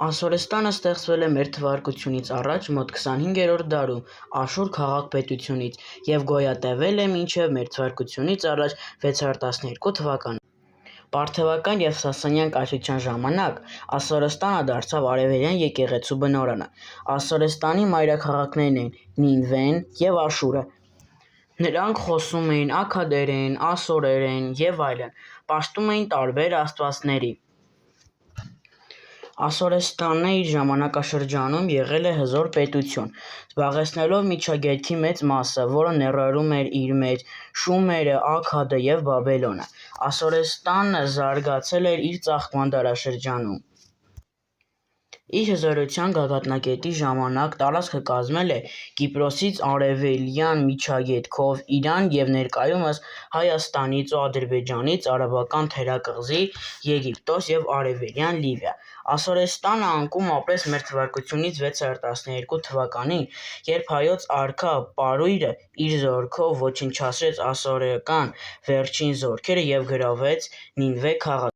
Ասորեստանը ստեղծվել է մ.թ.ա. մոտ 25-րդ դարում Աշուր քաղաք-պետությունից և գոյատևել է մինչև մ.թ.ա. 612 թվականը։ Պարթևական և Սասանյան կայսրության ժամանակ Ասորեստանը դարձավ արևելյան եկեղեցու բնօրրանը։ Ասորեստանի մայրաքաղաքներն էին Նինվեն և Աշուրը։ Նրանք խոսում էին աքքադերեն, ասորերեն և այլն, պաշտում էին տարբեր աստվածների։ Ասորեստանն իր ժամանակաշրջանում եղել է հզոր պետություն, զբաղեցնելով միջագետքի մեծ մասը, որը ներառում էր իր մեջ Շումերը, Աքքադը և Բաբելոնը։ Ասորեստանը զարգացել էր իր ծաղկման դարաշրջանում։ Իր հզորության գագաթնակետի ժամանակ տարածքը կազմել է Կիպրոսից արևելյան միջագետքով Իրան և ներկայումս Հայաստանից ու Ադրբեջանից արաբական թերակղզի, Եգիպտոս և արևելյան Լիվիա։ Ասորեստանը անկում ապրեց մ.թ. 612 թվականին, երբ հայոց արքա Պարույրը իր զորքով ոչնչացրեց ասորական վերջին զորքերը և գրավեց Նինվե քաղաքը։